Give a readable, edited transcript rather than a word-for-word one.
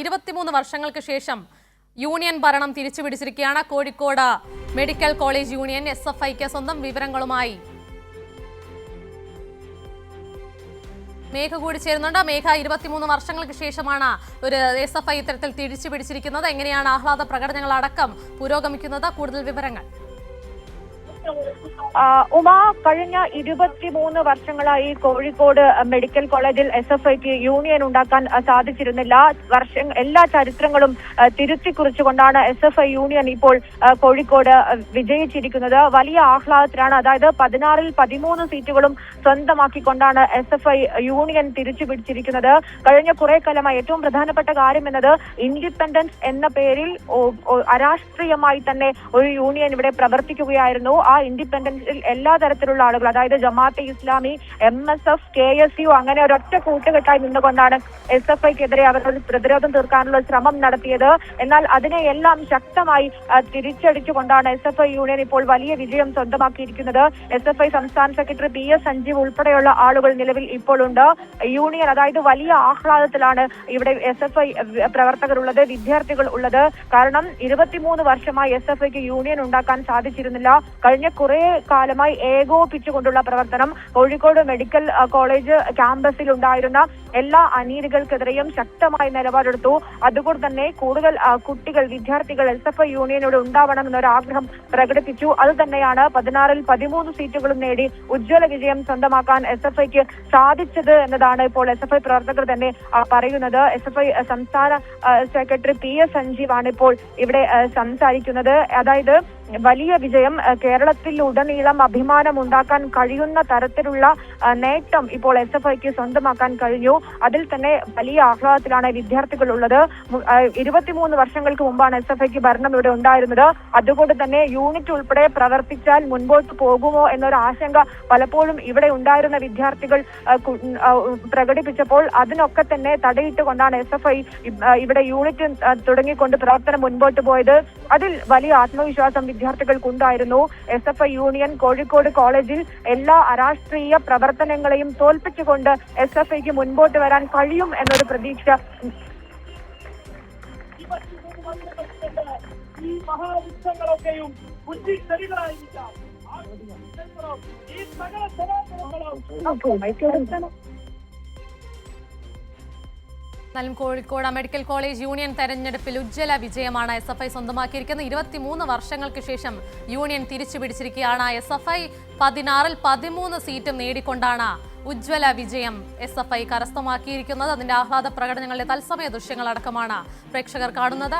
23 വർഷങ്ങൾക്ക് ശേഷം യൂണിയൻ ഭരണം തിരിച്ചുപിടിച്ചിരിക്കുകയാണ് കോഴിക്കോട് മെഡിക്കൽ കോളേജ് യൂണിയൻ. SFIക്ക് സ്വന്തം വിവരങ്ങളുമായി മേഘ കൂടി ചേരുന്നുണ്ട്. മേഘ, 23 വർഷങ്ങൾക്ക് ശേഷമാണ് ഒരു SFI ഇത്തരത്തിൽ തിരിച്ചുപിടിച്ചിരിക്കുന്നത്. എങ്ങനെയാണ് ആഹ്ലാദ പ്രകടനങ്ങൾ അടക്കം പുരോഗമിക്കുന്നത്? കൂടുതൽ വിവരങ്ങൾ. ഉമ, കഴിഞ്ഞ 23 വർഷങ്ങളായി കോഴിക്കോട് മെഡിക്കൽ കോളേജിൽ SFIക്ക് യൂണിയൻ ഉണ്ടാക്കാൻ സാധിച്ചിരുന്നില്ല. എല്ലാ ചരിത്രങ്ങളും തിരുത്തി കുറിച്ചുകൊണ്ടാണ് SFI യൂണിയൻ ഇപ്പോൾ കോഴിക്കോട് വിജയിച്ചിരിക്കുന്നത്. വലിയ ആഹ്ലാദത്തിലാണ്. അതായത് 16-ൽ 13 സീറ്റുകളും സ്വന്തമാക്കിക്കൊണ്ടാണ് SFI യൂണിയൻ തിരിച്ചു പിടിച്ചിരിക്കുന്നത്. കഴിഞ്ഞ കുറെ കാലമായി ഏറ്റവും പ്രധാനപ്പെട്ട കാര്യം എന്നത് ഇൻഡിപെൻഡൻസ് എന്ന പേരിൽ അരാഷ്ട്രീയമായി തന്നെ ഒരു യൂണിയൻ ഇവിടെ പ്രവർത്തിക്കുകയായിരുന്നു. ആ ഇൻഡിപെൻഡൻസിൽ എല്ലാ തരത്തിലുള്ള ആളുകൾ, അതായത് ജമാഅത്തെ ഇസ്ലാമി, MSF, KSU അങ്ങനെ ഒരൊറ്റ കൂട്ടുകെട്ടായി നിന്നുകൊണ്ടാണ് SFIക്കെതിരെ അവർ പ്രതിരോധം തീർക്കാനുള്ള ശ്രമം നടത്തിയത്. എന്നാൽ അതിനെയെല്ലാം ശക്തമായി തിരിച്ചടിച്ചുകൊണ്ടാണ് SFI യൂണിയൻ ഇപ്പോൾ വലിയ വിജയം സ്വന്തമാക്കിയിരിക്കുന്നത്. SFI സംസ്ഥാന സെക്രട്ടറി PS സഞ്ജീവ് ഉൾപ്പെടെയുള്ള ആളുകൾ നിലവിൽ ഇപ്പോൾ ഉണ്ട്. യൂണിയൻ, അതായത് വലിയ ആഹ്ലാദത്തിലാണ് ഇവിടെ SFI പ്രവർത്തകരുള്ളത്, വിദ്യാർത്ഥികൾ ഉള്ളത്. കാരണം 23 വർഷമായി SFIക്ക് യൂണിയൻ ഉണ്ടാക്കാൻ സാധിച്ചിരുന്നില്ല. കഴിഞ്ഞ കുറെ കാലമായി ഏകോപിച്ചുകൊണ്ടുള്ള പ്രവർത്തനം കോഴിക്കോട് മെഡിക്കൽ കോളേജ് ക്യാമ്പസിൽ ഉണ്ടായിരുന്ന എല്ലാ അനീതികൾക്കെതിരെയും ശക്തമായ നിലപാടെടുത്തു. അതുകൊണ്ട് തന്നെ കൂടുതൽ കുട്ടികൾ, വിദ്യാർത്ഥികൾ SFI യൂണിയനോട് ഉണ്ടാവണം എന്നൊരു ആഗ്രഹം പ്രകടിപ്പിച്ചു. അത് തന്നെയാണ് 16-ൽ 13 സീറ്റുകളും നേടി ഉജ്ജ്വല വിജയം സ്വന്തമാക്കാൻ SFIക്ക് സാധിച്ചത് എന്നതാണ് ഇപ്പോൾ SFI പ്രവർത്തകർ തന്നെ പറയുന്നത്. SFI സംസ്ഥാന സെക്രട്ടറി PS സഞ്ജീവ് ആണ് ഇപ്പോൾ ഇവിടെ സംസാരിക്കുന്നത്. അതായത് വലിയ വിജയം, കേരളത്തിൽ ഉടനീളം അഭിമാനം ഉണ്ടാക്കാൻ കഴിയുന്ന തരത്തിലുള്ള നേട്ടം ഇപ്പോൾ SFIക്ക് സ്വന്തമാക്കാൻ കഴിഞ്ഞു. അതിൽ തന്നെ വലിയ ആഹ്ലാദത്തിലാണ് വിദ്യാർത്ഥികൾ ഉള്ളത്. 23 വർഷങ്ങൾക്ക് മുമ്പാണ് SFIക്ക് ഭരണം ഇവിടെ ഉണ്ടായിരുന്നത്. അതുകൊണ്ട് തന്നെ യൂണിറ്റ് ഉൾപ്പെടെ പ്രവർത്തിച്ചാൽ മുൻപോട്ട് പോകുമോ എന്നൊരു ആശങ്ക പലപ്പോഴും ഇവിടെ ഉണ്ടായിരുന്ന വിദ്യാർത്ഥികൾ പ്രകടിപ്പിച്ചപ്പോൾ അതിനൊക്കെ തന്നെ തടയിട്ടുകൊണ്ടാണ് SFI ഇവിടെ യൂണിറ്റ് തുടങ്ങിക്കൊണ്ട് പ്രവർത്തനം മുൻപോട്ട് പോയത്. അതിൽ വലിയ ആത്മവിശ്വാസം വിദ്യാർത്ഥികൾക്കുണ്ടായിരുന്നു. SFI യൂണിയൻ കോഴിക്കോട് കോളേജിൽ എല്ലാ അരാഷ്ട്രീയ പ്രവർത്തനങ്ങളെയും തോൽപ്പിച്ചുകൊണ്ട് SFIക്ക് മുൻപോട്ട് വരാൻ കഴിയും എന്നൊരു പ്രതീക്ഷ ഈ മഹാവൃക്ഷങ്ങളൊക്കെയും ബുദ്ധിശരികളായിരിക്കാം. ഈ സകല എന്നാലും കോഴിക്കോട് മെഡിക്കൽ കോളേജ് യൂണിയൻ തെരഞ്ഞെടുപ്പിൽ ഉജ്ജ്വല വിജയമാണ് SFI സ്വന്തമാക്കിയിരിക്കുന്നത്. 23 വർഷങ്ങൾക്ക് ശേഷം യൂണിയൻ തിരിച്ചു പിടിച്ചിരിക്കുകയാണ്. SFI 16-ൽ 13 സീറ്റും നേടിക്കൊണ്ടാണ് ഉജ്ജ്വല വിജയം SFI കരസ്ഥമാക്കിയിരിക്കുന്നത്. അതിന്റെ ആഹ്ലാദ പ്രകടനങ്ങളുടെ തത്സമയ ദൃശ്യങ്ങളടക്കമാണ് പ്രേക്ഷകർ കാണുന്നത്.